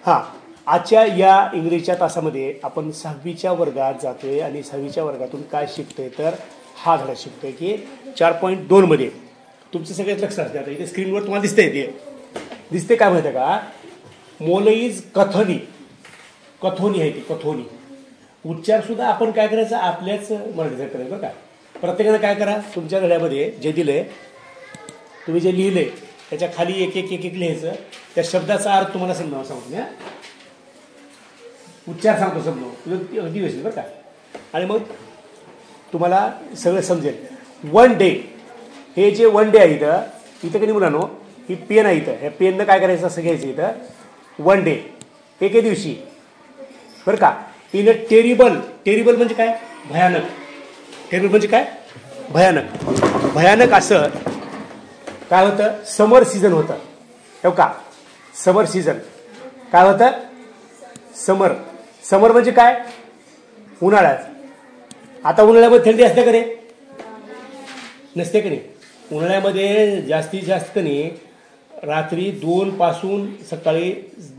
हां, आजच्या या इंग्रजीच्या तासामध्ये आपण 6वीच्या वर्गात जातोय आणि 6वीच्या वर्गातून काय शिकतोय तर हा धडा शिकतोय की 4.2 मध्ये तुमचं सगळ्यात लक्षात असते. आता इथे स्क्रीनवर तुम्हाला दिसते काय माहिती का, मोलईज कथोनी, कथोनी आहे ती कथोनी. उच्चार सुद्धा आपण काय करायचं आपल्याच मराठीत करायचं बरं का. प्रत्येकानं काय करा, तुमच्या धड्यामध्ये जे दिलंय तुम्ही जे लिहिलंय त्याच्या खाली एक एक एक एक लिहायचं. त्या शब्दाचा अर्थ तुम्हाला समजावून सांगतो ना, उच्चार सांगतो समजावून अगदी व्यवस्थित बरं का. आणि मग तुम्हाला सगळं समजेल. वन डे, हे जे वन डे आहे इथं कधी मुलांनो ही पेन आहे इथं, ह्या पेननं काय करायचं असं घ्यायचं इथं. वन डे एके दिवशी बरं का. इन अ टेरिबल, टेरिबल म्हणजे काय भयानक, टेरिबल म्हणजे काय भयानक. भयानक असं काय होतं, समर सीझन होतं हो का. समर सीझन काय होतं, समर. समर म्हणजे काय उन्हाळ्यात. आता उन्हाळ्यामध्ये थंडी असते का रे, नसते का नाही. उन्हाळ्यामध्ये जास्तीत जास्त का नाही रात्री 2 पासून सकाळी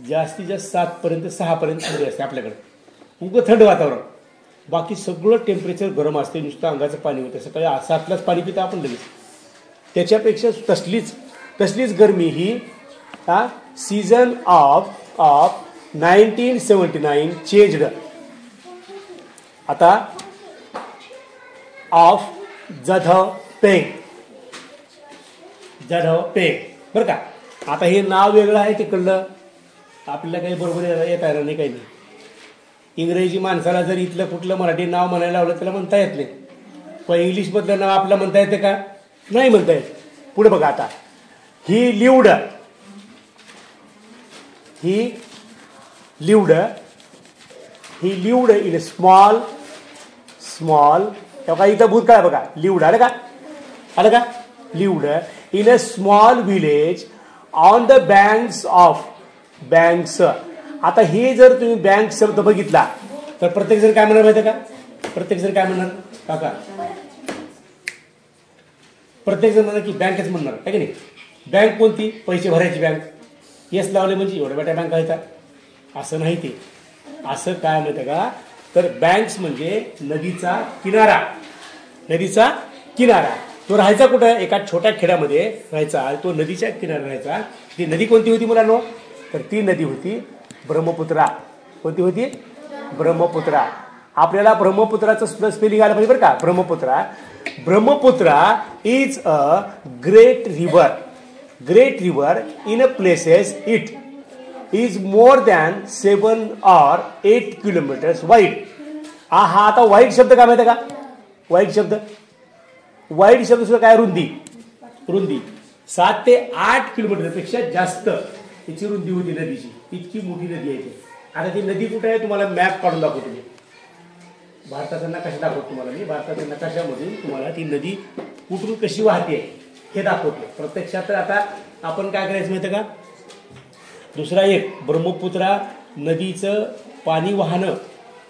जास्तीत जास्त 7 पर्यंत 6 पर्यंत थंडी असते आपल्याकडे. उगं थंड वातावरण, बाकी सगळं टेम्परेचर गरम असते, नुसतं अंगाचं पाणी होतं. सकाळी 7लाच पाणी पितं आपण लगेच. त्याच्यापेक्षा तसलीच गरमी ही सीझन ऑफ 1979 चेंज्ड. आता ऑफ जधव पेंग बरं का. आता हे नाव वेगळं आहे तिकडलं, आपल्याला काही बरोबर येता येणार नाही, काही नाही. इंग्रजी माणसाला जर इथलं कुठलं मराठी नाव म्हणायला लावलं त्याला म्हणता येत नाही. पण इंग्लिशमधलं नाव आपलं म्हणता येते का, नाही म्हणता येत. पुढे बघा आता, ही लिव्ड इन अ स्मॉल तेव्हा इथं भूतकाळ बघा, लिव्ड आलं का lived in a small village on the banks. आता हे जर तुम्ही बँक शब्द बघितला तर प्रत्येक जण काय म्हणणार माहिती का, प्रत्येक जण काय म्हणणार काका, प्रत्येक जण म्हणणार की बँकच म्हणणार आहे की नाही. बँक कोणती, पैसे भरायची बँक. येस लावले म्हणजे एवढ्या मोठ्या बँका आहेत असं नाही. ते असं काय माहिती का, तर बँक्स म्हणजे नदीचा किनारा. तो राहायचा कुठं, एका छोट्या खेड्यामध्ये राहायचा. तो नदीच्या किनाऱ्यावर राहायचा. ती नदी कोणती होती मुलांनो, तर ती नदी होती ब्रह्मपुत्रा. कोणती होती, ब्रह्मपुत्रा. आपल्याला ब्रह्मपुत्राचं सुद्धा स्पेलिंग आलं पाहिजे बरं का. Brahmaputra is a great river in a places it is more than 7 or 8 kilometres wide. हा आता वाईड शब्द काय माहिती का, वाईड शब्द सुद्धा काय, रुंदी 7 ते 8 किलोमीटर पेक्षा जास्त तिची रुंदी होती नदीची. इतकी मोठी नदी आहे ती. आता ती नदी कुठे आहे तुम्हाला मॅप काढून दाखवतो मी. भारताचा नकाशा दाखवतो तुम्हाला मी. भारताच्या नकाशामधून तुम्हाला ती नदी कुठून कशी वाहते हे दाखवतो. प्रत्यक्षात तर आता आपण काय करायचं माहिती का, दुसरा एक ब्रह्मपुत्रा नदीचं पाणी वाहनं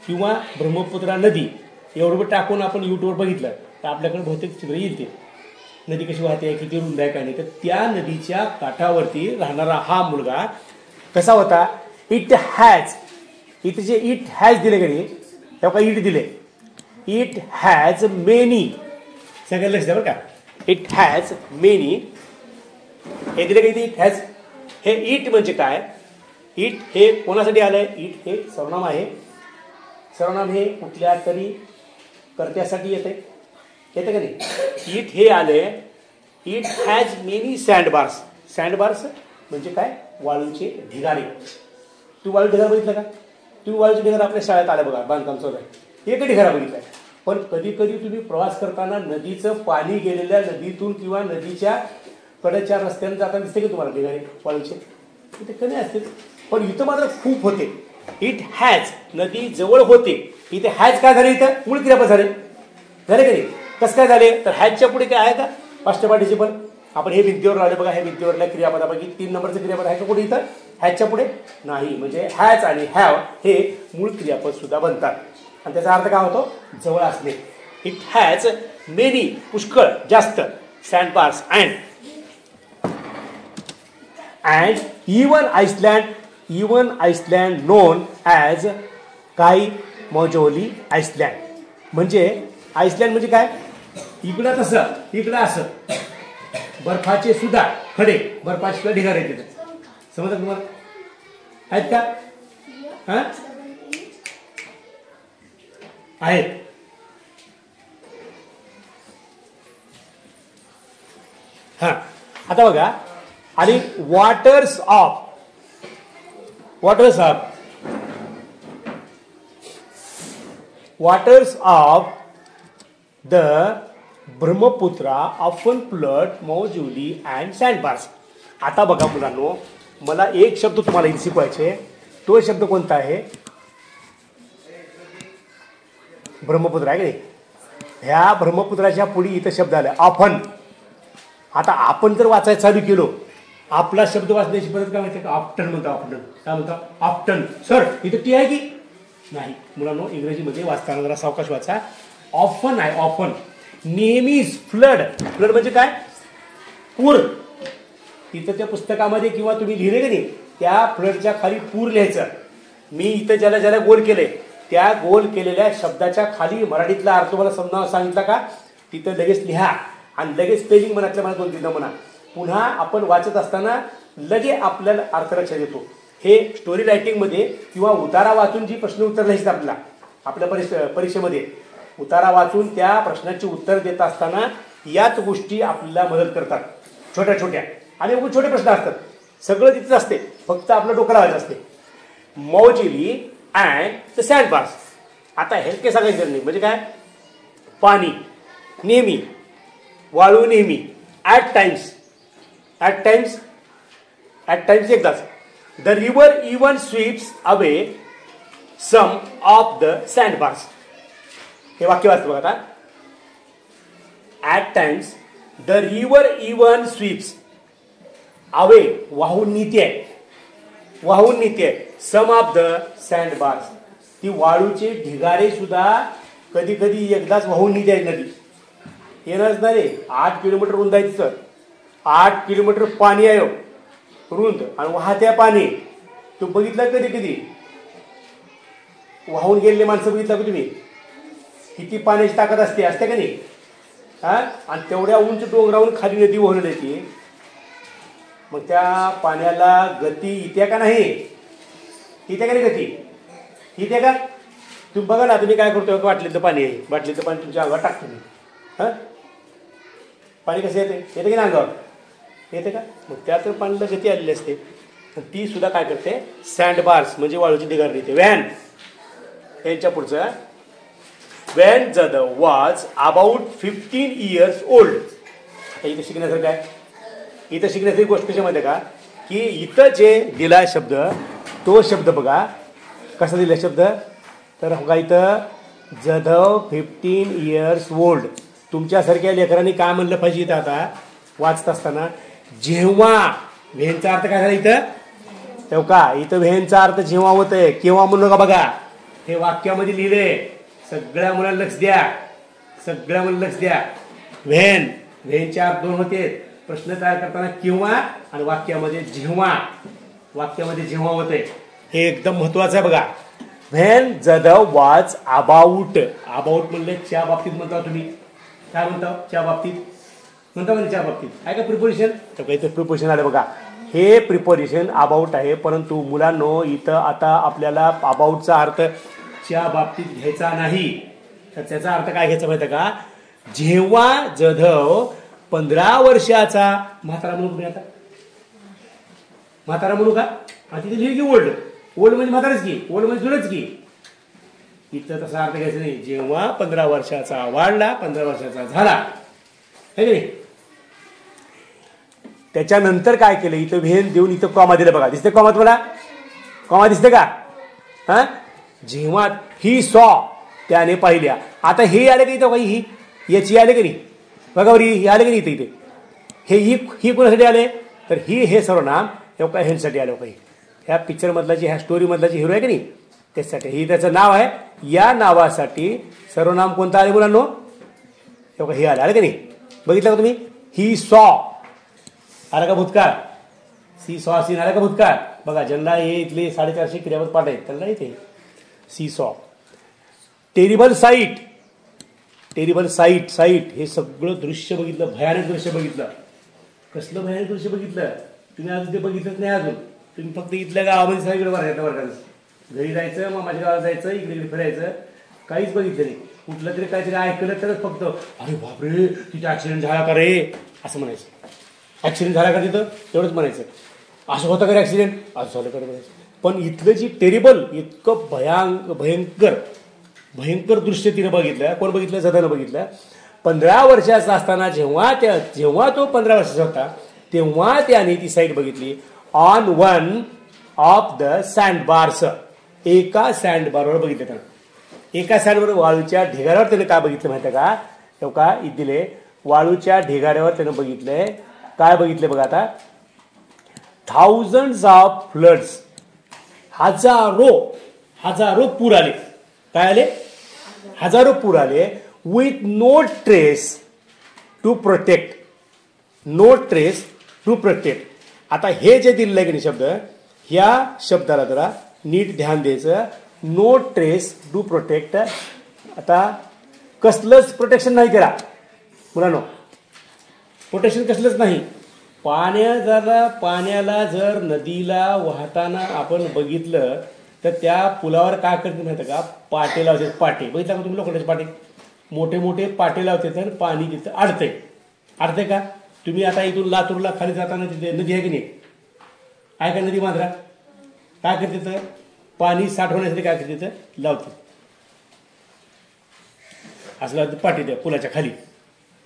किंवा ब्रह्मपुत्रा नदी एवढं टाकून आपण यूट्यूबवर बघितलं तर आपल्याकडे बहुतेक चित्र येईल. ते नदी कशी वाहते, किती रुंद आहे काय नाही. तर त्या नदीच्या काठावरती राहणारा हा मुलगा कसा होता, इट हॅज दिले का नाही, तेव्हा इट दिले. इट हॅज मेनी, सगळ्यांना लक्ष द्या बरं का. इट हॅज मेनी हे दिले का इट हॅज. हे इट म्हणजे काय, इट हे कोणासाठी आलंय, इट हे सर्वनाम आहे. सर्वनाम हे कुठल्या तरी कर्त्यासाठी येते का नाही. इट हे आले, इट हॅज मेनी सँडबार्स. सँडबार्स म्हणजे काय, वाळूचे ढिगारे. तू वाळू ढिगारा बघितलं का, तू वाळूचे ढिगारा आपल्या शाळेत आलं बघा, बांधकाम चालू आहे. एक ढिगारा बघितलाय. पण कधी तुम्ही प्रवास करताना नदीचं पाणी गेलेल्या नदीतून किंवा नदीच्या कडेच्या रस्त्याने जाताना दिसते की तुम्हाला ढिगारे वाळूचे, ते कमी असतील. पण इथं मात्र खूप होते. इट हॅज नदी जवळ होते. इथे हॅज काय झाले, इथं मूळ क्रियापद झाले का नाही. कसं काय झाले, तर हॅजच्या पुढे काय आहे का पास्ट पार्टिसिपल. आपण हे भिंतीवर लावले बघा, हे भिंतीवरल्या क्रियापदापैकी 3 नंबरचं क्रियापद आहे का कुठे इथं, हॅजच्या पुढे नाही. म्हणजे हॅज आणि हॅव हे मूळ क्रियापद सुद्धा बनतात. आणि त्याचा अर्थ काय होतो, जवळ असणे. इट हॅज मेनी पुष्कळ जास्त sandbars and even island even island known as काही मौजोली आइसलँड. म्हणजे आइसलँड म्हणजे काय, इकडं तसं इकडं असं बर्फाचे सुद्धा खडे, बर्फाचे सुद्धा ढिगार आहेत तिथं. समजलं तुम्हाला, आहेत का? हा आहेत. हा आता बघा, आणि waters of the Brahmaputra often flood Majuli and sandbars. आता बघा मुलांनो, मला एक शब्द तुम्हाला इथे शिकवायचे. तो शब्द कोणता आहे? ब्रह्मपुत्रा आहे की नाही. ह्या ब्रह्मपुत्राच्या पुढे इथं शब्द आला ऑफन. आता आपण जर वाचायला चालू केलो, आपला शब्द वाचण्याची पद्धत काय माहिती का? ऑफ्टन म्हणतो. ऑफ्टन काय म्हणतो? ऑफ्टन. सर इथं टी आहे की नाही? मुलांनो, इंग्रजीमध्ये वाचताना जरा सावकाश वाचा. ऑफन आहे, ऑफन. नेहमीच फ्लड. फ्लड म्हणजे काय? पूर. तिथं त्या पुस्तकामध्ये किंवा तुम्ही लिहिले की नाही, त्या फ्लडच्या खाली पूर लिहायचं. मी इथं ज्याला ज्याला गोल केले, त्या गोल केलेल्या शब्दाच्या खाली मराठीतला अर्थ मला समजावून सांगितला का, तिथं लगेच लिहा आणि लगेच स्पेलिंग म्हणायचं मला 2-3 म्हणा. पुन्हा आपण वाचत असताना लगे आपल्याला अर्थ लक्षात येतो. हे स्टोरी रायटिंगमध्ये किंवा उतारा वाचून जी प्रश्न उत्तर लिहायचं आपल्या परीक्षेमध्ये, उतारा वाचून त्या प्रश्नाची उत्तर देत असताना याच गोष्टी आपल्याला मदत करतात, छोट्या छोट्या. आणि छोटे प्रश्न असतात, सगळं तिथेच असते, फक्त आपलं डोकं लावायचं असते. मौजिली अँड द सँडबार्स. आता हे काय सांगायचं नाही, म्हणजे काय? पाणी नेहमी, वाळू नेहमी, ॲट टाइम्स एकदाच. The river even sweeps away some of the sandbars. हे वाक्य वाचतो बघा आता. At times the river even sweeps away, वाहून नेते सम ऑफ द सँडबार्स. ती वाळूचे ढिगारे सुद्धा कधी कधी एकदाच वाहून नेते नदी. येणारच नाही रे. 8 किलोमीटर रुंद आहे तिथं. 8 किलोमीटर पाणी आहे रुंद आणि वाहत्या पाणी. तो बघितलं कधी कधी वाहून गेलेले माणसं बघितलं का तुम्ही? किती पाण्याची ताकद असते का नाही? हा, आणि तेवढ्या उंच डोंगरावरून खाली नदी वाहून येते. मग त्या पाण्याला गती येते का नाही? येते का नाही गती? येते का? तुम्ही बघा ना, तुम्ही काय करतो, बाटलीचं पाणी आहे, बाटलीचं पाणी तुमच्या अंगावर टाकतो मी. हा, पाणी कसं येते की ना अंगावर? येते का? मग त्यात पाण्याला गती आलेली असते. ती सुद्धा काय करते? सँडबार्स म्हणजे वाळूची ढिगार नेते. व्हॅन यांच्या पुढचं, व्हॅन जद वॉज अबाउट 15 years old. आता इथं शिकण्यासारखं काय? इथं शिकण्याची गोष्ट कशामध्ये का, की इथं जे दिला शब्द, तो शब्द बघा कसा दिला शब्द. तर बघा इथं जधव 15 years old. तुमच्यासारख्या लेकरांनी काय म्हणलं पाहिजे इथं आता वाचत असताना? जेव्हा. व्हेनचा अर्थ काय झाला इथं? तेव्हा का इथं व्हेनचा अर्थ जेव्हा होतंय, केव्हा म्हणू नका. बघा हे वाक्यामध्ये लिहिले. सगळ्या मुलांना लक्ष द्या. व्हेनचे अर्थ 2 होते. प्रश्न तयार करताना केव्हा आणि वाक्यामध्ये जेव्हा होतंय. हे एकदम महत्वाचं आहे बघा. व्हेन जदव वॉज अबाउट म्हणले च्या बाबतीत म्हणता तुम्ही. काय म्हणता? च्या बाबतीत म्हणता म्हणजे च्या बाबतीत आहे का प्रिपोजिशन? तर काही प्रिपोजिशन आलं बघा. हे प्रिपोजिशन अबाउट आहे, परंतु मुलांनो इथं आता आपल्याला अबाउटचा अर्थ च्या बाबतीत घ्यायचा नाही. तर त्याचा अर्थ काय घ्यायचा माहिती का? जेव्हा जधव 15 वर्षाचा. म्हातारा म्हणू तुम्ही आता? म्हातारा म्हणू का? तिथे लिहिली की ओल्ड म्हणजे म्हाताराच की, ओल्ड म्हणजे जुनच की. इथं तसा अर्थ घ्यायचा नाही. जेव्हा 15 वर्षाचा वाढला, 15 वर्षाचा झाला, है की नाही? त्याच्यानंतर काय केलं? इथं व्हेन देऊन इथं कॉमा दिलं बघा. दिसते कॉमा तुम्हाला? कॉमा दिसते का? हा, जेव्हा ही सॉ त्याने पाहिल्या. आता हे आले का इथं? ही याची आले की नाही? बघा बरी ही आले की नाही इथे? हे ही कोणासाठी आले? तर हे सर्वनाम एवढा ह्यांसाठी आलं काही. ह्या पिक्चर मधला ह्या स्टोरी मधला जे हिरो आहे की नाही त्यासाठी. ही त्याचं नाव आहे. या नावासाठी सर्वनाम कोणतं आले मुलांनो? एवढा हे आलं की नाही? बघितलं का तुम्ही? ही सॉ आला का भूतकाळ? सी सॉ सीन आला का भूतकाळ? बघा ज्यांना हे इथले 450 क्रियापद पाठ आहेत त्यांना येते सी सॉ. Terrible site, terrible site, site हे सगळं दृश्य बघितलं, भयानक दृश्य बघितलं. कसलं भयानक दृश्य बघितलं तुम्ही अजून ते बघितलंच नाही. अजून तुम्ही फक्त इथल्या गावामध्ये सगळीकडे वर्गात घरी जायचं, मामाच्या गावात जायचं, इकडे इकडे फिरायचं, काहीच बघितलं नाही. कुठलं तरी काहीतरी ऐकलं तरच फक्त अरे बापरे तिथे ऍक्सिडेंट झाला का रे असं म्हणायचं. ऍक्सिडेंट झाला का तिथं एवढंच म्हणायचं. असं होतं का रे ऍक्सिडेंट, असं झालं का म्हणायचं. पण इथलं जी टेरिबल इतकं भयंकर भयंकर दृश्य तिनं बघितलं. कोण बघितलं, जदानं बघितलं. 15 वर्षाचा असताना जेव्हा तो 15 वर्षाचा होता तेव्हा त्याने ती साईट बघितली. On one of the sand bars, एका सँड बारवर बघितलं त्यानं. एका सँडवर वाळूच्या ढिगाऱ्यावर त्याने काय बघितलं माहिती का, तेव्हा का दिले वाळूच्या ढिगाऱ्यावर त्यानं बघितलंय. काय बघितले बघा आता, थाउजंड्स ऑफ फ्लड्स, हजारो पूर आले. काय आले, हजारो पूर आले. With no trace to protect, no trace to protect. आता हे जे दिलेलं आहे की नाही शब्द, ह्या शब्दाला जरा नीट ध्यान द्यायचं. No trace to protect. आता कसलंच प्रोटेक्शन नाही त्याला मुलांनो, प्रोटेक्शन कसलंच नाही. पाण्याला जर नदीला वाहताना आपण बघितलं तर त्या पुलावर काय करते माहिती का, पाटे लावतात. पाटे बघितलं का तुम्ही, लोखंडाचे पाटे, मोठे मोठे पाटे लावतात आणि पाणी तिथं अडतंय का. तुम्ही आता इथून लातूरला खाली जाताना तिथे नदी आहे की नाही, आहे का नदी मांजरा, काय करते तर पाणी साठवण्यासाठी काय करते तर लावते. असं लावते पाठी त्या पुलाच्या खाली,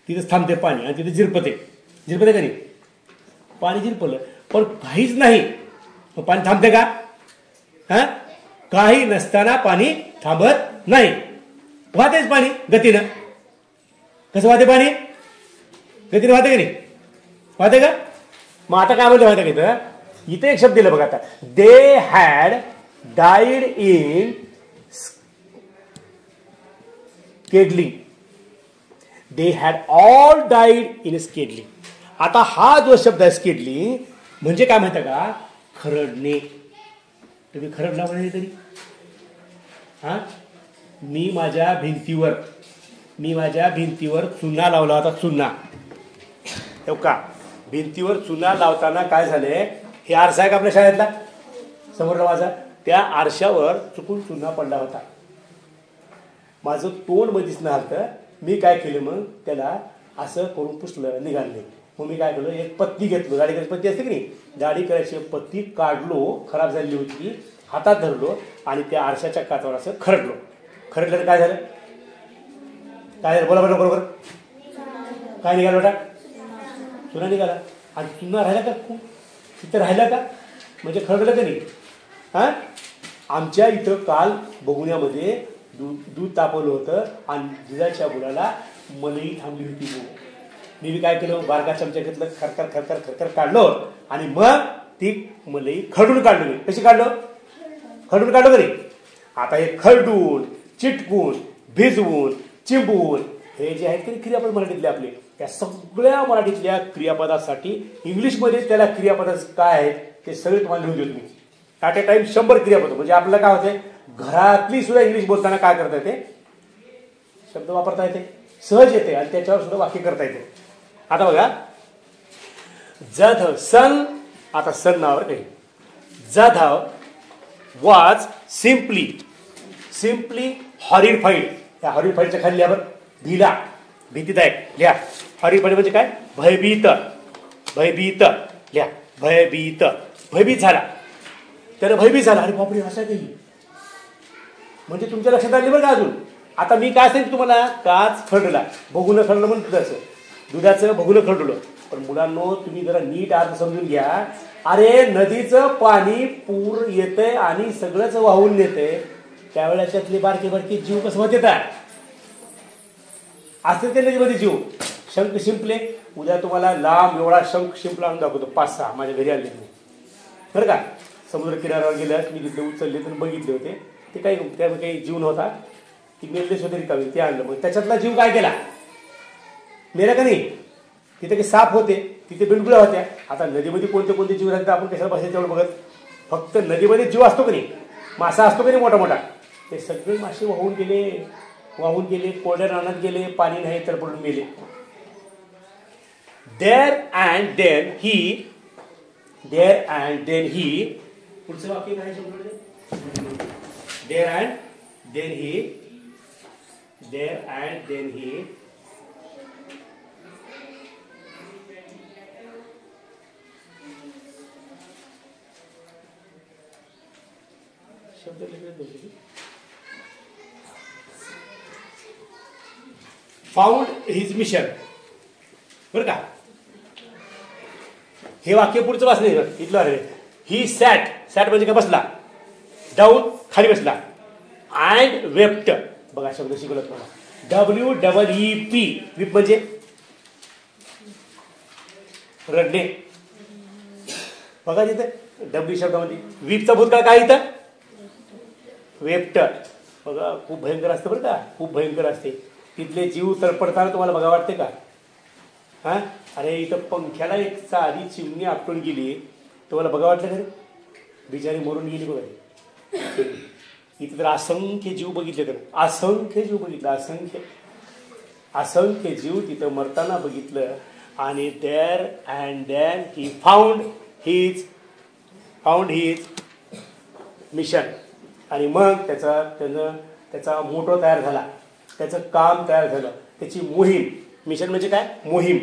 तिथेच थांबते पाणी आणि तिथे जिरपते का नाही, पाणी जिरपलं. पण काहीच नाही, पाणी थांबते का, हा काही नसताना पाणी थांबत नाही, वाहतेच पाणी गतीनं. कसं वाहते पाणी, गतीनं वाहते का नाही, वाहते का. मग आता काय बोलते माहिती का, इथे एक शब्द दिला बघा आता, they had died in scheduling, they had all died in scheduling. आता हा जो शब्द आहे स्केडलिंग म्हणजे काय माहिती का, खरडणे. तुम्ही खरडला म्हणे तरी, हा मी माझ्या भिंतीवर चुना लावला होता. चुना का भिंतीवर चुना लावताना काय झाले, हे आरसा आहे का आपल्या शाळेतला समोरला माझा, त्या आरशावर चुकून चुना पडला होता. माझं तोंड मध्येच नव्हतं. मी काय केलं मग त्याला असं करून पुसलं, निघाले. मग मी काय केलं, एक पत्ती घेतलो, दाढी करायची पत्ती असते की नाही, दाढी करायची पत्ती काढलो, खराब झालेली होती, हातात धरलो आणि त्या आरशाच्या काचावर असं खरडलो. खरडल्यानं काय झालं, काय झालं बोला बरोबर, काय निघालं बेटा, चुना निघाला. आणि चुना राहिला का, तिथं राहिला का, म्हणजे खरडलं का नाही. हा आमच्या इथं काल बघुण्यामध्ये दूध तापवलं होतं आणि दुधाच्या बुडाला मलई थांबली होती. मी काय केलं, बारका चमचा घेतलं, खरखर खरखर खरखर काढलं आणि मग ती मलई खरडून काढली. मी कशी काढलं, खरडून काढलं तरी. आता हे खरडून, चिटकून, भिजवून, चिंबून, हे जे आहेत ते क्रियापद मराठीतले आपले, त्या सगळ्या मराठीतल्या क्रियापदासाठी इंग्लिशमध्ये त्याला क्रियापदाचं काय आहेत ते सगळे तुम्हाला लिहून देतो मी. ॲट ए टाइम 100 क्रियापद. म्हणजे आपल्याला काय होते, घरातली सुद्धा इंग्लिश बोलताना काय करता येते, शब्द वापरता येते, सहज येते आणि त्याच्यावर सुद्धा वाक्य करता येते. आता बघा, जध सन, आता सन नावावर काही, जध वॉज सिम्पली हॉरिफाईड. त्या हॉरिफाईडच्या खाली लिहा बरं, भीला, भीतीदायक लिहा. हॉरिफाईड म्हणजे काय, भयभीत लिहा, भयभीत झाला. त्याला भयभीत झाला, अरे बापरे असं काही, म्हणजे तुमच्या लक्षात आली बरं का. अजून आता मी काय सांगितलं तुम्हाला, काच खरडला, बघून खरडलं म्हणून दुधाचं बघून खरडलं. पण मुलांनो तुम्ही जरा नीट अर्थ समजून घ्या. अरे नदीचं पाणी पूर येतंय आणि सगळंच वाहून नेतंय, त्यावेळेला त्यातले बारके बारके जीव कसं होत येतात, असते ते नदीमध्ये जीव. शंख शिंपले, उद्या तुम्हाला लांब एवढा शंख शिंपला आणून दाखवतो, 5-6 माझ्या घरी आले बरं का. समुद्र किनाऱ्यावर गेल्यास मी तिथले उचलले तर बघितले होते, ते काही जीव नव्हता, ती मेलदेश होते रिकामी, ते आणलं. मग त्याच्यातला जीव काय केला, मेला का नाही. तिथे काही साप होते, तिथे बिलगुळ्या होत्या. आता नदीमध्ये कोणते कोणते जीव राहतात आपण कशाला बसायचं तेवढं बघत, फक्त नदीमध्ये जीव असतो की नाही, मासा असतो की नाही मोठा मोठा, ते सगळे मासे वाहून गेले, कोरड्या रानात गेले, पाणी नाही तर पडून गेले. देअर अँड देन ही पुढचं वाक्य काय शब्द? There and then he found his mission. बरं का, हे वाक्य पुढचं वाचलं इथलं आहे. ही सॅट म्हणजे काय? बसला. डाऊन खाली बसला. अँड वेप्ट, बघा शब्द शिकवलं मला. WEEP, वीप म्हणजे रडणे. बघा तिथे डब्ल्यू शब्दामध्ये वीपचा भूतकाळ काय इथं? वेप्ट. बघा खूप भयंकर असतं बरं का, खूप भयंकर असते. तिथले जीव तळपडताना तुम्हाला बघा वाटते का? हा, अरे इथं पंख्याला एक साधी चिमणी आपटून गेली, तुम्हाला बघा वाटलं का रे? बिचारी मरून गेली बघा. इथं तर असंख्य जीव बघितले, तर असंख्य जीव बघितलं, असंख्य जीव तिथं मरताना बघितलं. आणि there and then he found his mission. आणि मग त्याचा मोटो तयार झाला, त्याचं काम तयार झालं, त्याची मोहीम. मिशन म्हणजे काय? मोहीम.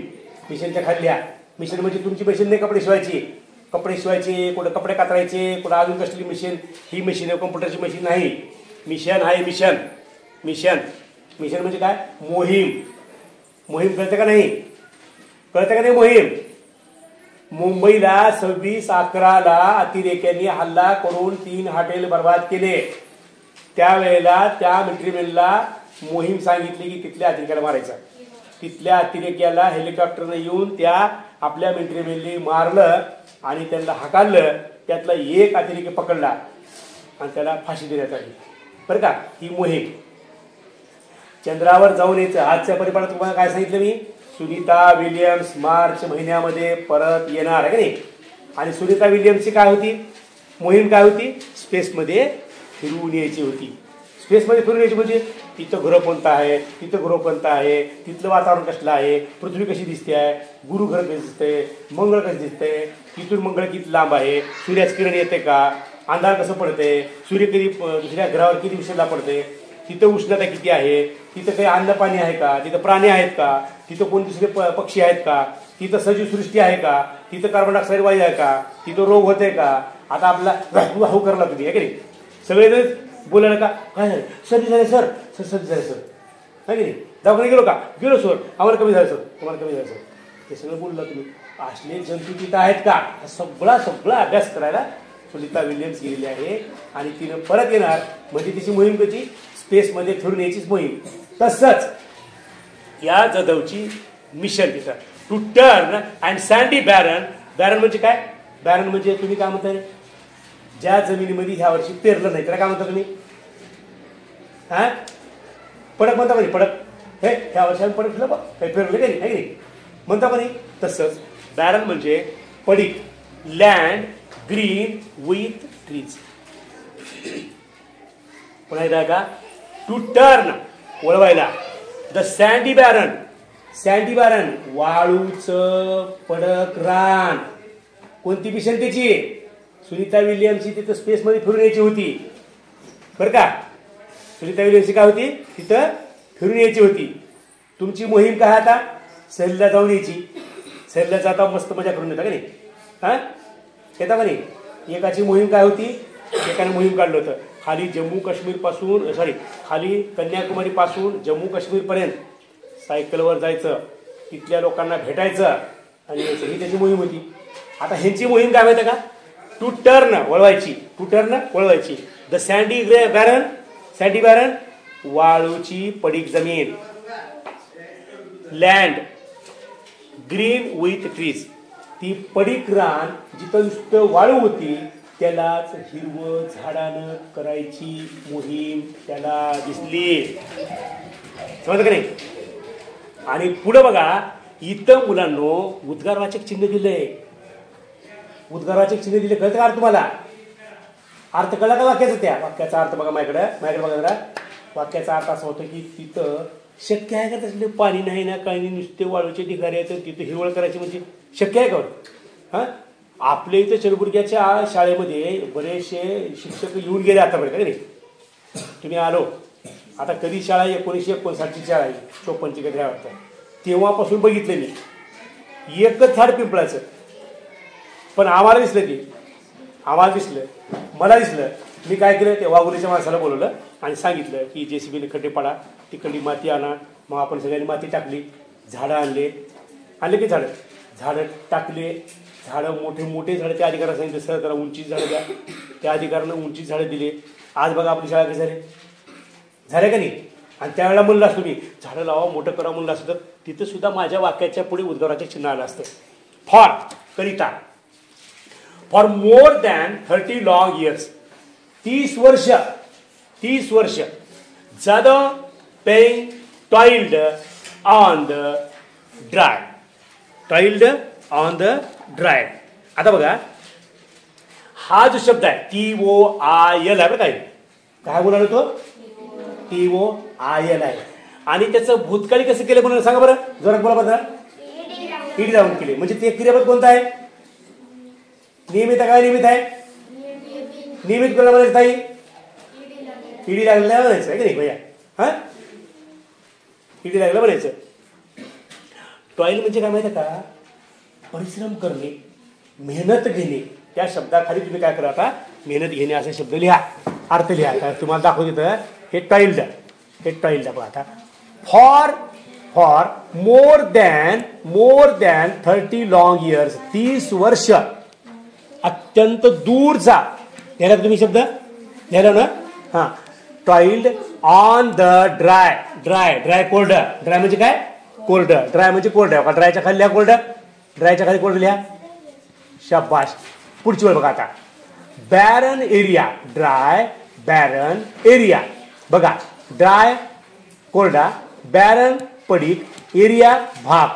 मिशनच्या खाल्ल्या. मिशन म्हणजे तुमची मशीन नाही कपडे शिवायचे, कुठं कपडे कातरायचे, कुठं अजून कसली मशीन. ही मशीन कम्प्युटरची मशीन नाही. मिशन आहे मिशन म्हणजे काय? मोहीम कळते का नाही? मोहीम. मुंबईला 26/11 अतिरेक्यांनी हल्ला करून 3 हॉटेल बर्बाद केले. त्यावेळेला त्या मिलिटरीमॅनला मोहीम सांगितली की तिथल्या अतिरेक्याला मारायचा. तिथल्या अतिरेक्याला हेलिकॉप्टरने येऊन त्या आपल्या मिलिटरीमॅननी मारलं आणि त्यांना हाकाललं. त्यातला एक अतिरेकी पकडला आणि त्याला फाशी देण्यात आली. बरं का, ही मोहीम. चंद्रावर जाऊन यायचं. आजच्या परिपाठात तुम्हाला काय सांगितलं मी? सुनीता विल्यम्स मार्च महिन्यामध्ये परत येणार आहे की नाही. आणि सुनीता विल्यम्सची काय होती मोहीम? काय होती? स्पेसमध्ये फिरवून यायची होती. स्पेसमध्ये फिरून यायची म्हणजे तिथं ग्रह कोणता आहे, तिथलं वातावरण कसलं आहे, पृथ्वी कशी दिसते आहे, गुरु ग्रह कशी दिसते, मंगळ कसं दिसते, तिथून मंगळ किती लांब आहे, सूर्याचं किरण येते का, अंधार कसं पडते, सूर्य कधी दुसऱ्या ग्रहावर किती उशिरा पडते, तिथं उष्णता किती आहे, तिथं काही अन्न पाणी आहे का, तिथं प्राणी आहेत का, तिथं कोण दुसरे पक्षी आहेत का, तिथं सजीव सृष्टी आहे का, तिथं कार्बन डायऑक्साईड वायू आहे का, तिथं रोग होते का. आता आपला वाहू करायला तुम्ही आहे की नाही, सगळेजण बोलायला का काय झालं, सर्दी झाले सर आहे की नाही, दवाखान्यात गेलो सर, आम्हाला कमी झालं सर, हे सगळं बोललं तुम्ही. असले जंतू तिथं आहेत का, सगळा अभ्यास करायला सुनीता विल्यम्स गेलेली आहे. आणि तिनं परत येणार म्हणजे तिची मोहीम कशी? स्पेसमध्ये फिरून यायचीच मोहीम. तसंच या जाधवची मिशन तिथं to turn and sandy barren म्हणजे काय? बॅरन म्हणजे तुम्ही काय म्हणताय, ज्या जमिनीमध्ये ह्या वर्षी पेरलं नाही त्याला काय म्हणता तुम्ही? हा, पडक म्हणता का नाही? पडक, हे ह्या वर्षी आम्ही पडक दिलं काही पेरलं काही नाही म्हणता का नाही? तसंच बॅरन म्हणजे पडीक, लँड ग्रीन विथ ट्रीज. पुन्हा एकदा का? टू टर्न वळवायला. द सँडी बॅरन वाळूचं पडक रान. कोणती मिशन त्याची? सुनीता विल्यम्सची तिथं स्पेसमध्ये फिरून यायची होती बरं का. सुनीता विल्यम्सची काय होती? तिथं फिरून यायची होती. तुमची मोहीम काय? आता सहलीला जाऊन यायची. सहलीला जाता मस्त मजा करून येता का नाही? हा, येता का नाही? एकाची मोहीम काय होती? एकाने मोहीम काढलं होतं खाली खाली कन्याकुमारी पासून जम्मू काश्मीर पर्यंत सायकलवर जायचं, तिथल्या लोकांना भेटायचं आणि यायचं. ही त्याची मोहीम होती. आता ह्यांची मोहीम काय माहिती का? टू टर्न वळवायची. द सँडी बॅरन वाळूची पडीक जमीन, लँड ग्रीन विथ ट्रीज. ती पडीक रान जिथं नुसतं वाळू होती त्यालाच हिरवं झाडानं करायची मोहीम त्याला दिसली. समजलं का नाही? आणि पुढे बघा, इथं मुलांनो उद्गारवाचक चिन्ह दिले. कळतं का तुम्हाला? अर्थ कळला का वाक्याचा? त्या वाक्याचा अर्थ बघा माझ्याकडे बघा जरा. वाक्याचा अर्थ असा होतो की तिथं शक्य आहे का तसले पाणी नाही ना काही नाही, नुसते वाळूचे ढिगारे आहेत, तिथं हिरवळ करायची म्हणजे शक्य आहे का? हां, आपल्या इथं चलबुर्ग्याच्या शाळेमध्ये बरेचसे शिक्षक येऊन गेले आतापर्यंत का नाही. तुम्ही आलो आता कधी शाळा 1959ची शाळा आहे, 54ची कधी वाटतं, तेव्हापासून बघितलं मी एकच झाड पिंपळाचं. पण आम्हाला दिसलं मला दिसलं. मी काय केलं, ते वाघुलीच्या माणसाला बोलवलं आणि सांगितलं की JCBने खड्डे पाडा, तिकडली माती आणा. मग आपण सगळ्यांनी माती टाकली, झाडं आणले की झाडं टाकले. झाडं मोठे झाडं त्या अधिकाऱ्यांना सांगितलं सर त्याला उंची झाडं द्या, त्या अधिकाऱ्यांना उंची झाडं दिले. आज बघा आपली शाळा कशी झाले का नाही. आणि त्यावेळेला म्हणलं असतं मी झाडं लावा मोठं करा म्हणलं असतं तर तिथं सुद्धा माझ्या वाक्याच्या पुढे उद्गाराचे चिन्ह आलं असतं. करिता for more than 30 long years, 30 वर्ष जादव पेंग टॉइल्ड ऑन द ड्राय. आता बघा हा जो शब्द आहे TOIL आहे बरं, काय बोलायला तो TOIL आहे. आणि त्याचं भूतकाळी कसं केलं म्हणून सांगा बरं, जोरात बोला बरं. ईडी लावून केले म्हणजे ते क्रियापद कोणतं आहे? नियमित काय नियमित आहे? नियमित कोणाला म्हणायचं ताई? ईडी लागलेला म्हणायचं आहे की नाही भैया? हा, ईडी लागलं म्हणायचं. टॉईल म्हणजे काय माहिती का? परिश्रम करणे, मेहनत घेणे. त्या शब्दाखाली तुम्ही काय करा, आता मेहनत घेणे असे शब्द लिहा, अर्थ लिहा. काय तुम्हाला दाखवत तिथं हे टॉईल बघा. आता for more than 30 long years, 30 वर्ष अत्यंत दूरचा. लिहिला तुम्ही शब्द लिहिला ना? हा, toiled on the dry cold. Dry म्हणजे काय? कोल्ड. ड्राय म्हणजे कोल्ड. ड्रायच्या खाली लिहा कोल्ड, ड्रायच्या खाली कोल्ड लिहा. शाबाश. पुढची वेळ बघा आता. बॅरन एरिया, बॅरन एरिया बघा. ड्राय कोरडा, बॅरन पडीक, एरिया भाग,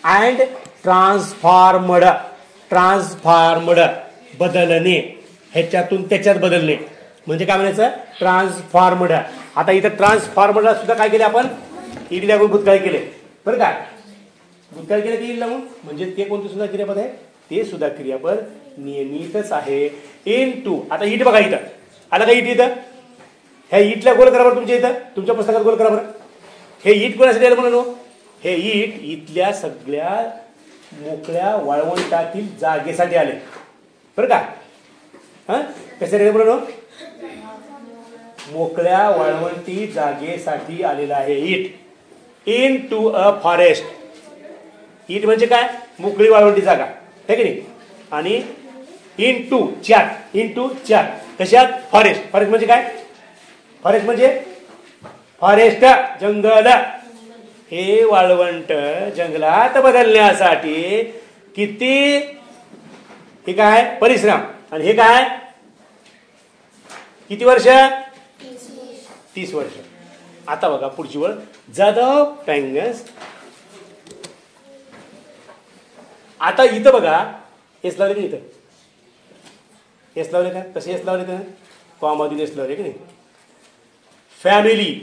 अँड ट्रान्सफॉर्मड बदलणे, ह्याच्यातून त्याच्यात बदलणे म्हणजे काय म्हणायचं? ट्रान्सफॉर्मड. आता इथं ट्रान्सफॉर्मडला सुद्धा काय केले आपण? ईडी लागून भूतकाळ केले बरं का? भूतकाळ केले की ईडी लागून म्हणजे ते कोणतं सुद्धा क्रियापद आहे? ते सुद्धा क्रियापद नियमितच आहे. In to. आता ईट बघा, इथं आला का? ईट इथं ह्या ईटला गोल करा बरं. तुमच्या इथं तुमच्या पुस्तकात गोल करा बरं. हे ईट कोणासाठी आलं म्हणून? हे ईट इथल्या सगळ्या मोकळ्या वाळवंटातील जागेसाठी आले बरं का? हा, कशासाठी म्हणून? मोकळ्या वाळवंटी जागेसाठी आलेला आहे it. Into a forest. It म्हणजे काय? मोकळी वाळवंटी जागा आहे की नाही. आणि इन टू चार कशात? फॉरेस्ट म्हणजे काय? फॉरेस्ट जंगल. हे वाळवंट जंगलात बदलण्यासाठी किती हे काय परिश्रम. आणि हे काय किती वर्ष? 30 वर्ष. आता बघा पुढची वेळ. जाधव पेंगस. आता इथं बघा एस लावले की इथं एस लावले का? कसे एस लावले का? कॉमाधून एस लावले की नाही. फॅमिली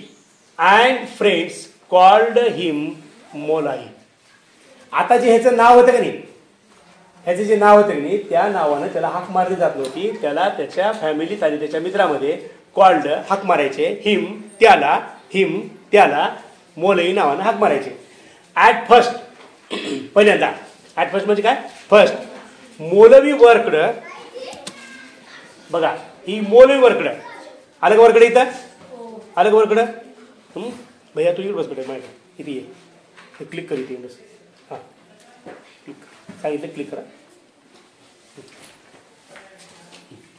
अँड फ्रेंड्स कॉल्ड हिम मोलाई. आता जे ह्याचं नाव होतं का नाही, ह्याचं जे नाव होतं की नाही त्या नावानं त्याला हाक मारली जात नव्हती. त्याला त्याच्या फॅमिलीत आणि त्याच्या मित्रामध्ये कॉल्ड हाक मारायचे. हिम त्याला मोलाई नावानं हाक मारायचे. ॲट फर्स्ट पहिल्यांदा. ॲट फर्स्ट म्हणजे काय? फर्स्ट. मौलवी वर्कड बघा. ही मौलवी वर्कड आलं का? वर्कड इथं आलं का? वर्कड. भैया तू येईल बस बेटा माझ्या इथे ये. क्लिक कर इथे बस. हां क्लिक सांगितलं क्लिक करा.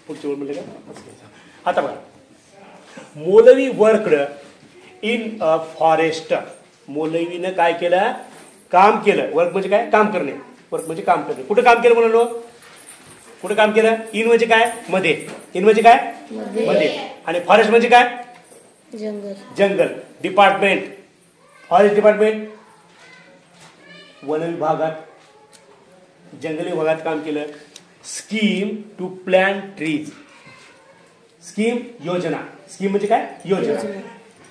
पुढची वेळ म्हणजे काय? आता बघा. मौलवी वर्कड इन अ फॉरेस्ट. मौलवीनं काय केलं? काम केलं. वर्क म्हणजे काय? काम करणे. वर्क म्हणजे काम करणे. कुठं काम केलं म्हणालो? कुठं काम केलं? इन म्हणजे काय? मध्ये. इन म्हणजे काय? मध्ये. आणि फॉरेस्ट म्हणजे काय? जंगल. डिपार्टमेंट. फॉरेस्ट डिपार्टमेंट वन विभागात, जंगल विभागात काम केलं. Scheme to plant trees. Scheme योजना. स्कीम म्हणजे काय? योजना.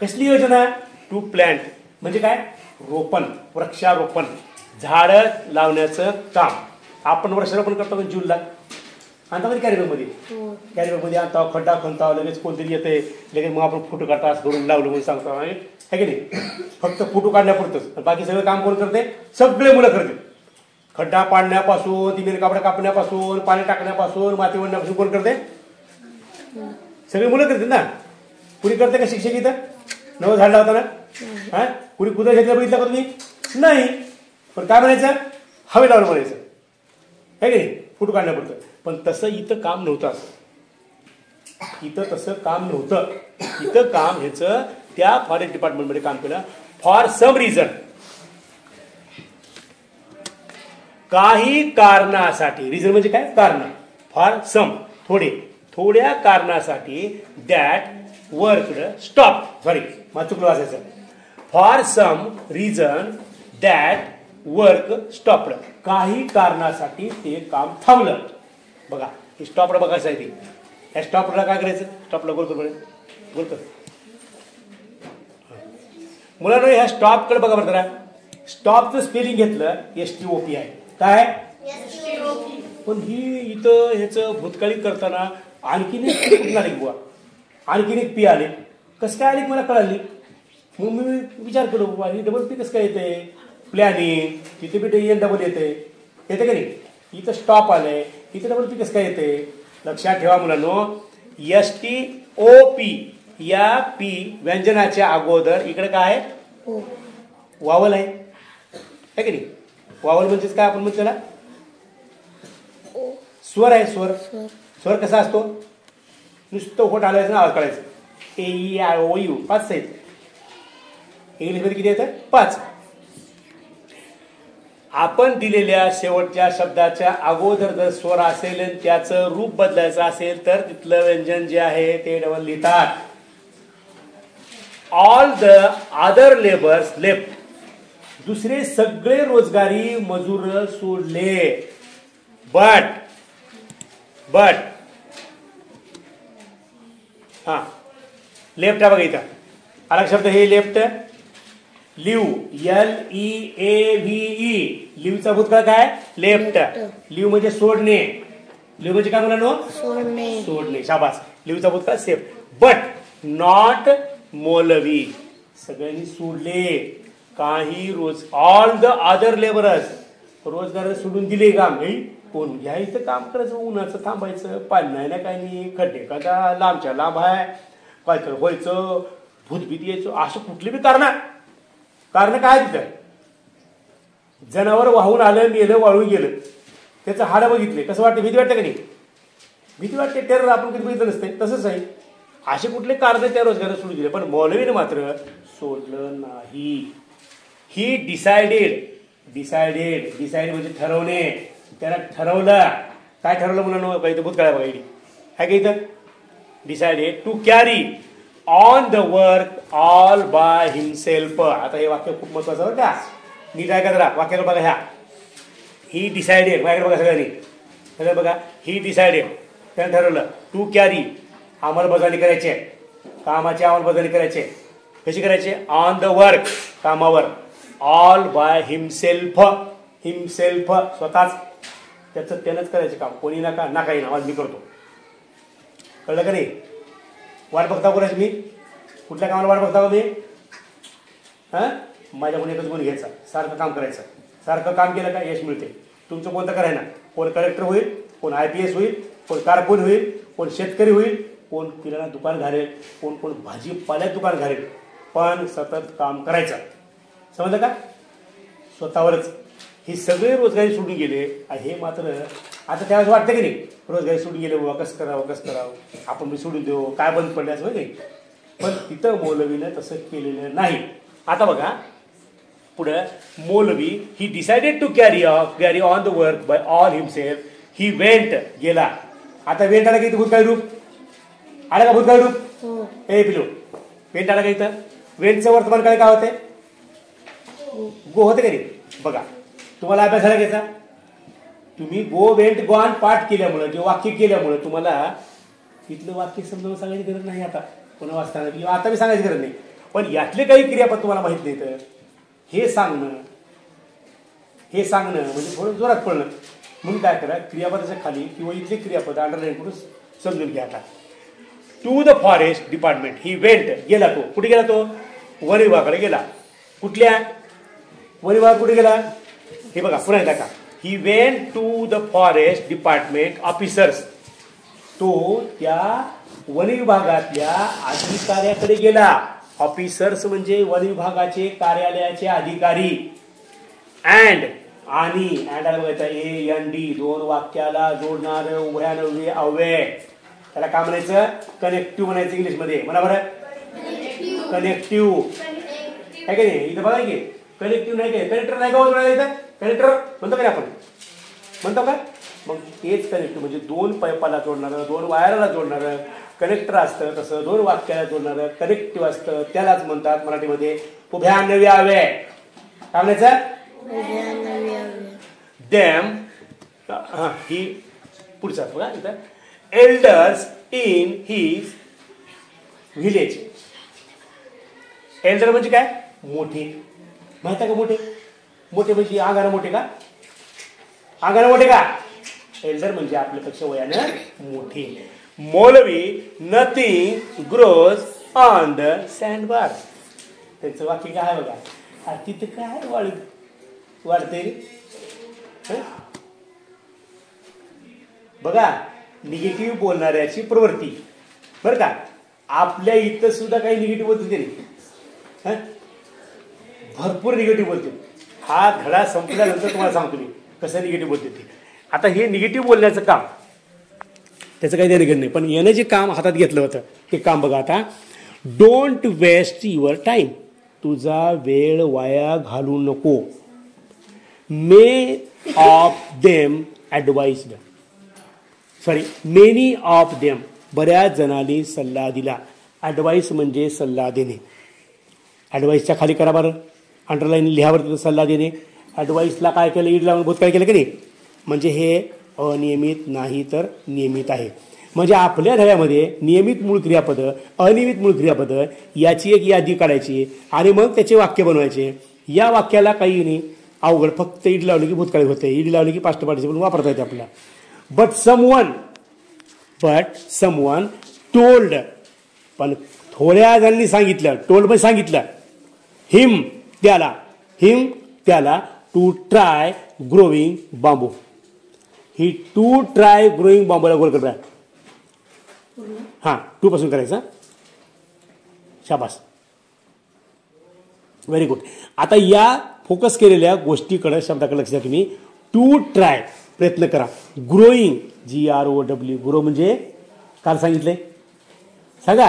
कसली योजना? टू प्लांट म्हणजे काय? रोपण, वृक्षारोपण, झाडं लावण्याचं काम. आपण वृक्षारोपण करतो जूनला, आणता कधी कॅरीबॅगमध्ये, कॅरीबॅगमध्ये आणता, खड्डा खणता, लगेच कोणतरी येते, लगेच मग आपण फोटो काढता, असं करून लावलं म्हणून सांगतो आहे की नाही. फक्त फोटो काढण्यापुरतंच, बाकी सगळं काम कोण करते? सगळे मुलं करते. खड्डा पाडण्यापासून, ती कापडा कापण्यापासून, पाणी टाकण्यापासून, माती ओढण्यापासून कोण करते? सगळी मुलं करते ना. कुणी करते का शिक्षक इथं? नवं झाड लावताना हा कुणी कुदळ घेतलं बघितलं का तुम्ही? नाही. पण काय म्हणायचं? हवे लावलं म्हणायचं आहे की नाही, फोटो काढण्यापुरतं. पण तसं इथं काम नव्हतं. असं इथं तसं काम नव्हतं. इथं काम ह्याचं त्या फॉरेस्ट डिपार्टमेंटमध्ये काम केलं. फॉर सम रिझन, काही कारणासाठी. रिझन म्हणजे काय? कारण. फॉर सम थोड्या कारणासाठी दॅट वर्क स्टॉप. सॉरी, मला चुकलं वाचायचं. For some reason that work stopped. काही कारणासाठी ते काम थांबलं. बघा हे स्टॉपला बघायचं आहे. ते या स्टॉपला काय करायचं? स्टॉपला गोल कर. मुलांना ह्या स्टॉपकडे बघा बरं जरा. स्टॉपचं स्पेलिंग घेतलं STOP आहे. काय? पण ही इथं ह्याचं भूतकाळी करताना आणखीन एक कुठून आली बुवा, आणखीन एक पी आले. कसं काय आली मला कळाली. मग मी विचार केलो बाबा ही डबल पी कसं काय येते? प्लॅनिंग तिथे बी एन डबल येते का नाही. इथं स्टॉप आलंय, इथे डबल पी कसं काय येते? लक्षात ठेवा मुलांनो, STOP या पी व्यंजनाच्या अगोदर इकडे काय आहे? वावल आहे की नाही. वावल म्हणजेच काय आपण म्हणतो त्याला? स्वर आहे. स्वर कसा असतो? नुसतं होठ हलवायचं ना आवाज काढायचं. AEIOU 5 आहेत. इंग्लिशमध्ये किती येतं? 5. आपण दिलेल्या शेवटच्या शब्दाच्या अगोदर जर स्वर असेल आणि त्याचं रूप बदलायचं असेल तर तिथलं व्यंजन जे आहे ते डबल लिहितात. All the other labours left. दुसरे सगळे रोजगारी मजूर सोडले. बट हा लेफ्ट आहे बघा इथं. अलग शब्द हे लेफ्ट. Leave LEAVE. लिव्हचा भूतकाळ काय? लेफ्ट. लिव्ह म्हणजे सोडणे. लिव्ह म्हणजे काय मुलांनो? सोडणे. शाबास. लिव्हचा भूतकाळ सेफ. बट नॉट मौलवी. सगळ्यांनी सोडले. काही ऑल द अदर लेबरर्स. रोजगार सोडून दिले काम. कोण घ्या इथं काम करायचं, उन्हाचं थांबायचं, पाणी नाही ना काही नाही, खड्डे का लांबच्या लांब आहे, काय तर व्हायचं, भूतभीती यायचं, असं कुठली बी कारण काय तिथं? जनावर वाहून आलं, मेलं, वाळून गेलं, त्याचं हाडं बघितले, कसं वाटतं? भीती वाटते का नाही? भीती वाटते. टेरर आपण कधी बघितलं नसते. तसंच आहे. असे कुठले कारण त्या रोजगारात सोडून दिले. पण मौलवीने मात्र सोडलं नाही. ही डिसाइडेड म्हणजे ठरवणे. त्याला ठरवलं. काय ठरवलं मुलांना? इथं भूतकाळ बघा आहे का इथं? Decided to carry on the work all by himself. आता हे वाक्य खूप महत्वाचं बरं का. नीट आहे का जरा वाक्याला बघा. ह्या ही डिसाइडेड माझ्याकडे बघा सगळ्यांनी. सगळं बघा. ही डिसाइडेड त्यानं ठरवलं टू कॅरी अंमलबजावणी करायची आहे. कामाची अंमलबजावणी करायची. कशी करायची? ऑन द वर्क कामावर. ऑल बाय हिमसेल्फ स्वतःच. त्याचं त्यानंच करायचं काम. कोणी ना काही ना आज मी करतो. कळलं का नाही? वाट बघता कोणाची मी? कुठल्या कामाला वाट बघता मी? माझ्याकडून एकच गुण घ्यायचा, सारखं काम करायचं. सारखं काम केलं का यश मिळते. तुमचं कोणतं करायना. कोण कलेक्टर होईल, कोण IPS होईल, कोण कारकून होईल, कोण शेतकरी होईल, कोण किराणा दुकान घालेल, कोण भाजीपाल्यात दुकान घालेल, पण सतत काम करायचं. समजलं का? स्वतःवरच. हे सगळे रोजगारी सोडून गेले. हे मात्र आता त्यावेळेस वाटतं की नाही, रोजगारी सोडून गेले बाबा, कसं करावं, आपण मी सोडून देऊ, काय बंद पडले असं नाही. पण तिथं मौलवीनं तसं केलेलं नाही. आता बघा पुढं. मौलवी he decided to carry on the work by all himself. He went गेला. आता वेंट आला का इथं? भूतकाळी रूप आला का? भूतकाळी रूप पिलो वेंट आला का इथं? वेंटचं वर्तमान काळ काय होते? गो होते का नाही? बघा तुम्हाला अभ्यास झाला घ्यायचा. तुम्ही गो वेंट गॉन पाठ केल्यामुळं किंवा वाक्य केल्यामुळं तुम्हाला इथलं वाक्य समजावून सांगायची गरज नाही आता पुन्हा वाचताना किंवा आता मी सांगायची गरज नाही. पण यातले काही क्रियापद तुम्हाला माहित नाही तर हे सांगणं म्हणजे थोडं जोरात पडणं. म्हणून काय करा, क्रियापदाच्या खाली किंवा इथले क्रियापद अंडरलाईन करून समजून घ्या. आता to the forest department he went, गेला तो. कुठे गेला तो? वन विभागाकडे गेला. कुठल्या वन विभाग कुठे गेला? हे बघा पुन्हा एकदा का, he went to the forest department officers. तो त्या वन विभागातल्या अधिकाऱ्याकडे गेला. ऑफिसर्स म्हणजे वन विभागाचे कार्यालयाचे अधिकारी. अँड आणि बघायचा AND दोन वाक्याला जोडणार उभयान्वयी अव्यय, त्याला काय म्हणायचं? कनेक्टिव्ह म्हणायचं इंग्लिशमध्ये. म्हणा बरं, कनेक्टिव्ह आहे का नाही? इथं बघा की कनेक्टिव्ह नाही काय, कनेक्टर नाही का इथं? कनेक्टर म्हणतो का आपण, म्हणतो का? मग तेच कनेक्टिव्ह म्हणजे दोन पाईपाला जोडणारं, दोन वायरला जोडणारं कनेक्टर असतं. तसं दोन वाक्याला जोडणारं कनेक्टिव्ह असतं. त्यालाच म्हणतात मराठीमध्ये उभयान्वयी अव्यय. काय म्हणायचं? Them ही पुढचा बघा इथं, elders in his village. Elder म्हणजे काय? मोठे. माहित आहे का? मोठे म्हणजे अंगाने मोठे का? अंगाने मोठे का? एल्डर म्हणजे आपल्यापेक्षा वयानं मोठे. मौलवी nothing grows on the sandbar. त्यांचं वाक्य काय आहे बघा, तिथे काय वाढते बघा. निगेटिव्ह बोलणाऱ्याची प्रवृत्ती बरं का. आपल्या इथं सुद्धा काही निगेटिव्ह बोलते नाही, भरपूर निगेटिव्ह बोलते. हा धडा संपल्यानंतर तुम्हाला सांगतो मी कसं निगेटिव्ह बोलते ते. आता हे निगेटिव्ह बोलण्याचं काम त्याचं काही देणं नाही, पण यानं जे काम हातात घेतलं होतं ते काम बघा. आता डोंट वेस्ट युअर टाइम, तुझा वेळ वाया घालू नको. मेनी ऑफ देम बऱ्याच जणांनी सल्ला दिला. ॲडवाईस म्हणजे सल्ला देणे. ॲडवाईसच्या खाली करा बरं, अंडरलाईन लिहावर सल्ला देणे. ॲडवाईसला काय केलं? ईड लावून भूत काय केलं की नाही, म्हणजे हे अनियमित नाही तर नियमित आहे. म्हणजे आपल्या धड्यामध्ये नियमित मूळ क्रियापद, अनियमित मूळ क्रियापद याची एक यादी काढायची आणि मग त्याचे वाक्य बनवायचे. या वाक्याला काही नाही अवघड, फक्त ईड लावली की भूतकाळी होते, ईड लावली की पास्ट पार्टिसिपल वापरता येते आपल्याला. बट समवन टोल्ड, पण थोड्या जणांनी सांगितलं. टोल्ड म्हणजे सांगितलं. हिम त्याला to try growing bamboo. He to try growing बांबूला गोल करता. हां, 2 पासून करायचं. शाबास, व्हेरी गुड. आता या फोकस केलेल्या गोष्टीकडे शब्दाकडे लक्ष द्या तुम्ही. टू ट्राय प्रयत्न करा. ग्रोईंग GROW, ग्रो म्हणजे काल सांगितले सांगा.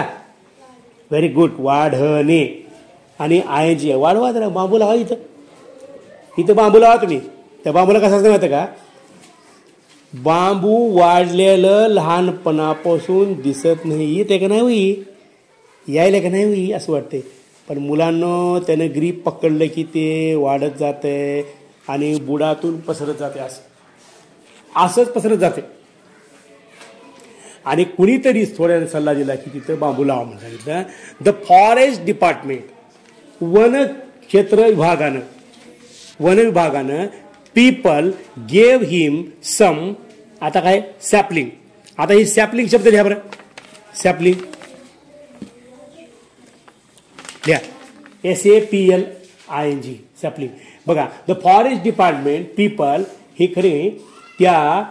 Very good. वाढणे आणि ING वाढवा. जरा बांबू लावा. इथं बांबू लावा तुम्ही. त्या बांबूला कसं असतं माहिती का? बांबू वाढलेलं लहानपणापासून दिसत नाही. येते का नाही होई, यायला का नाही होई असं वाटते. पण मुलांना त्यानं ग्रीप पकडलं की ते वाढत जाते आणि बुडातून पसरत जाते. असंच पसरत जाते. आणि कुणीतरी थोड्याने सल्ला दिला की तिथं बांबू लावा म्हणून सांगितलं. द फॉरेस्ट डिपार्टमेंट, वन विभागानं पीपल गेव हिम सम. आता काय? सॅपलिंग. आता ही सॅपलिंग शब्द लिहा बरं. सॅपलिंग लिहा, SAPLING सॅपलिंग. बघा, द फॉरेस्ट डिपार्टमेंट पीपल, हे खरे त्या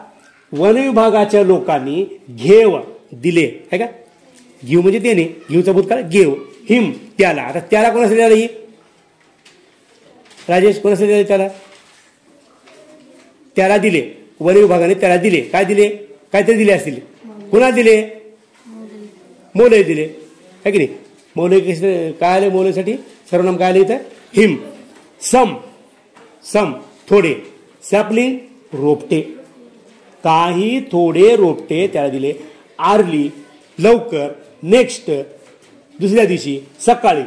वन विभागाच्या लोकांनी घेव दिले आहे का? घेऊ म्हणजे देणे, घेऊचा भूतकाळ घेव. हिम त्याला. आता त्याला कोणासाठी द्यायला? ही राजेश कोणासाठी द्यायला? त्याला दिले. वन विभागाने त्याला दिले. काय दिले? काहीतरी दिले असतील. कुणाला दिले? मौलवी दिले आहे की नाही? मौलवी काय आले? मौलवीसाठी सर्वनाम काय आले इथं? हिम. सम थोडे. सॅपलिंग रोपटे. काही थोडे रोपटे त्याला दिले. आर्ली लवकर. नेक्स्ट दुसऱ्या दिवशी सकाळी.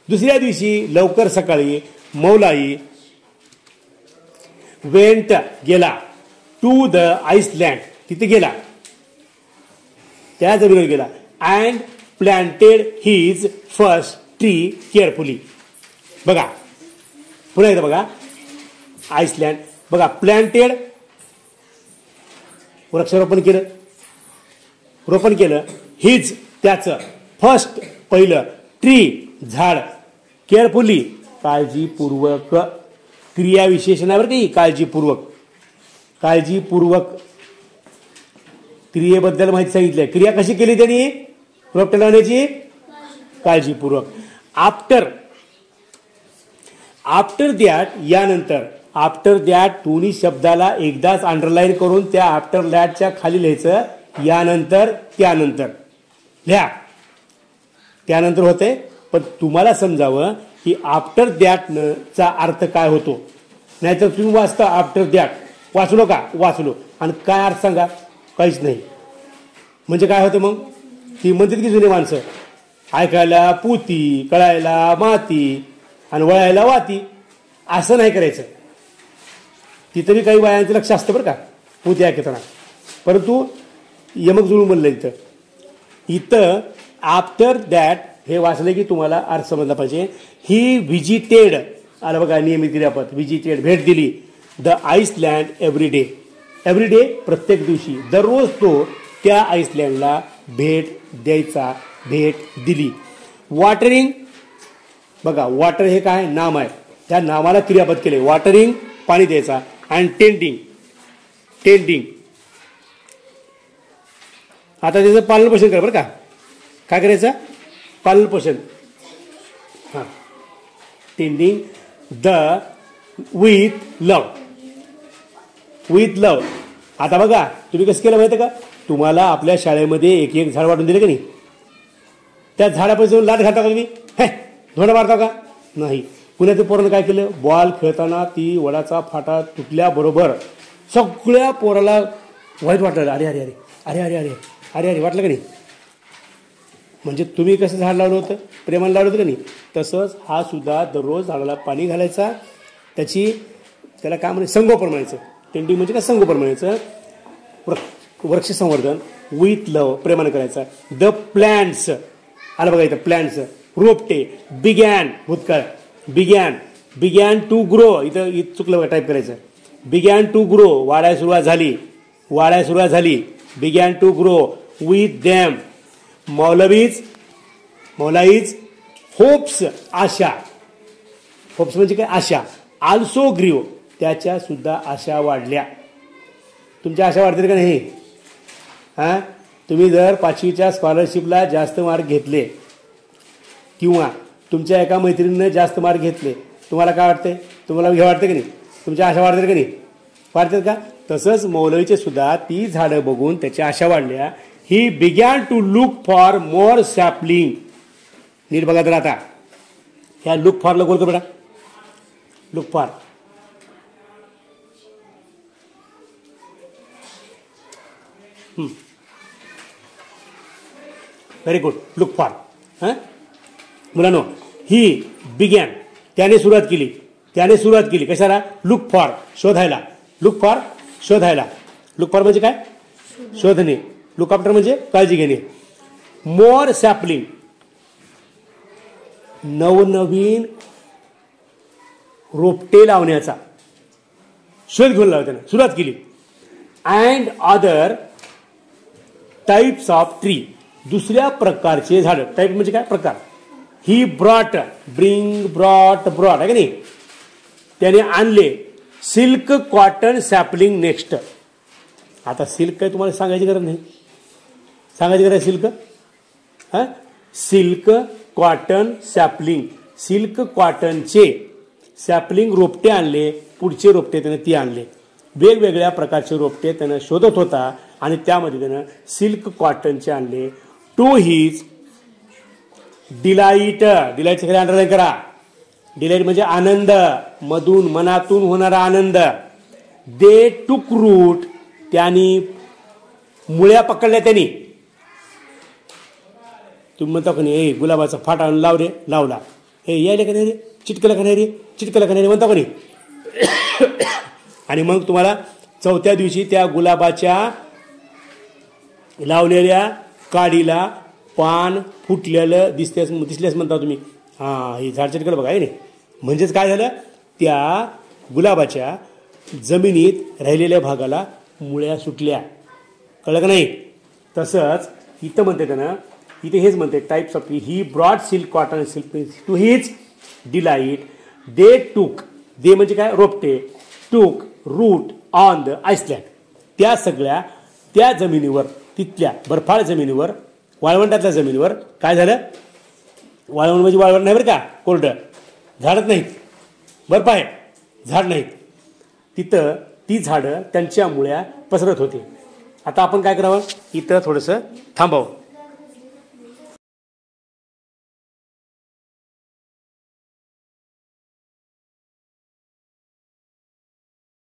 दुसऱ्या दिवशी लवकर सकाळी मौलाई वेंट गेला. टू द आईसलँड, तिथे गेला. त्या जमिनीवर गेला. And planted his first tree carefully. बघा पुन्हा एकदा बघा. आईसलँड बघा. प्लांटेड वृक्षारोपण केलं, रोपण केलं. हिज त्याचं, फर्स्ट पहिलं, ट्री झाड, केअरफुली काळजीपूर्वक. क्रियाविशेषणावर काही काळजीपूर्वक. काळजीपूर्वक क्रियेबद्दल माहिती सांगितली. क्रिया कशी केली त्यांनी रोपटे लावण्याची? काळजीपूर्वक. आफ्टर दॅट यानंतर. आफ्टर दॅट दोन्ही शब्दाला एकदाच अंडरलाईन करून त्या आफ्टर दॅटच्या खाली लिहायचं. यानंतर त्यानंतर लिहा. त्यानंतर होते. पण तुम्हाला समजावं की आफ्टर दॅटचा अर्थ काय होतो. नाहीतर तुम्ही वाचता आफ्टर दॅट. वाचलो का? वाचलो. आणि काय अर्थ सांगा? काहीच नाही. म्हणजे काय होतं मग? ती म्हणतात की जुनी माणसं, ऐकायला पुती, कळायला माती आणि वळायला वाती. असं नाही करायचं. तिथंही काही बायांचं लक्ष असतं बरं का पुती ऐकताना. परंतु यमक जुळून म्हणलं इथं आफ्टर दॅट हे वाचलं की तुम्हाला अर्थ समजला पाहिजे. ही व्हिजिटेड. आलं बघा नियमित क्रियापद. व्हिजिटेड भेट दिली. The Iceland every day. Every day प्रत्येक दिवशी. दररोज तो त्या आईसलँडला भेट द्यायचा. भेट दिली. वॉटरिंग बघा. वॉटर हे काय नाम आहे. त्या नामाला क्रियापद केले. वॉटरिंग पाणी द्यायचा. And tending. आता त्याचं पालनपोषण करा बरं का. काय करायचं? पालनपोषण. हां. टेंडिंग द विथ लव. आता बघा तुम्ही कसं केलं माहिती का? तुम्हाला आपल्या शाळेमध्ये एक एक झाड वाटून दिले का नाही? त्या झाडापासून जाऊन लाट घालता का तुम्ही? धोंडा मारता का? नाही. पुण्याचं पोरानं काय केलं? बॉल खेळताना ती वडाचा फाटा तुटल्याबरोबर सगळ्या पोराला वाईट वाटलं. अरे अरे अरे अरे अरे अरे अरे अरे वाटलं का नाही? म्हणजे तुम्ही कसं झाड लावलं होतं? प्रेमानं लावलं होतं का नाही? तसंच हा सुद्धा दररोज झाडाला पाणी घालायचा. त्याला काय म्हणायचं? संगोपन म्हणायचं. टेंडिंग म्हणजे काय? संगोपन म्हणायचं. वृक्ष संवर्धन विथ लव प्रेमानं करायचं. The plants. आलं बघा इथं प्लॅन्ट्स. रोपटे. बिगॅन भूतकाळ. Began to grow. इथं चुकलं बघा टाईप करायचं. बिगॅन टू ग्रो वाढायला सुरुवात झाली. Began to grow with them. Molai's hopes आशा. होप्स म्हणजे काय? आशा. आल्सो ग्रीव त्याच्या सुद्धा आशा वाढल्या. तुमच्या आशा वाढतील का नाही? हां. तुम्ही जर 5वीच्या स्कॉलरशिपला जास्त मार्क घेतले किंवा तुमच्या एका मैत्रिणीनं जास्त मार्क घेतले, तुम्हाला काय वाटते? तुम्हाला हे वाटतं की नाही? तुमच्या आशा वाढतील की नाही? वाढतात का? तसंच मौलवीचे सुद्धा ती झाडं बघून त्याच्या आशा वाढल्या. He began to look for more sapling. नीट बघा तर आता ह्या लुक फॉरला गोल कर बेटा. Look for. Very good. Look for. हां मुलांनो, ही बिगॅन त्याने सुरुवात केली. कशाला? लुक फॉर शोधायला. लुक फॉर म्हणजे काय? शोधणे. लुक आफ्टर म्हणजे काळजी घेणे. मोर सॅपलिंग नवनवीन रोपटे लावण्याचा शोध घेऊन लावताना सुरुवात केली. And other types of tree दुसऱ्या प्रकारचे झाड. टाईप म्हणजे काय? प्रकार. ही ब्रॉट आहे का नाही? त्याने आणले. Silk cotton sapling next. आता सिल्क काय तुम्हाला सांगायची गरज नाही. सिल्क. हां. Silk cotton sapling. सिल्क कॉटनचे सॅपलिंग रोपटे आणले. पुढचे रोपटे त्याने ती आणले. वेगवेगळ्या प्रकारचे रोपटे त्यानं शोधत होता आणि त्यामध्ये त्यानं सिल्क कॉटनचे आणले. To his delight. डिलाईटचे खाली अंडरलाईन करा. डिलाईट म्हणजे आनंद. मनातून होणारा आनंद. दे टूक रूट. त्यांनी मुळ्या पकडल्या. त्यांनी तुम्ही म्हणता का नाही? गुलाबाचा फाटा आणून लाव रे. लावला. हे यायला का नाही रे? चिटकलं का नाही रे? म्हणता का नाही? आणि मग तुम्हाला 4थ्या दिवशी त्या गुलाबाच्या लावलेल्या काडीला पान फुटलेलं दिसल्यास म्हणता तुम्ही. हां, हे झाडच्या ठिकाणी बघा आहे नाही. म्हणजेच काय झालं, त्या गुलाबाच्या जमिनीत राहिलेल्या भागाला मुळ्या सुटल्या. कळलं का नाही. तसंच इथं म्हणते त्यानं, इथे हेच म्हणते types of he broad silk cotton silk to his delight they took, they म्हणजे काय, रोपटे, टूक रूट ऑन द आईसलँड. त्या सगळ्या त्या जमिनीवर, तिथल्या बर्फाळ जमिनीवर, वाळवंटातल्या जमिनीवर काय झालं, वाळवंट म्हणजे वाळवंट नाही बरं का, कोरडं, झाडच नाहीत, बर्फ आहे, झाड नाहीत, तिथं ती झाडं त्यांच्या मुळ्या पसरत होते. आता आपण काय करावं, इथं थोडंसं थांबावं.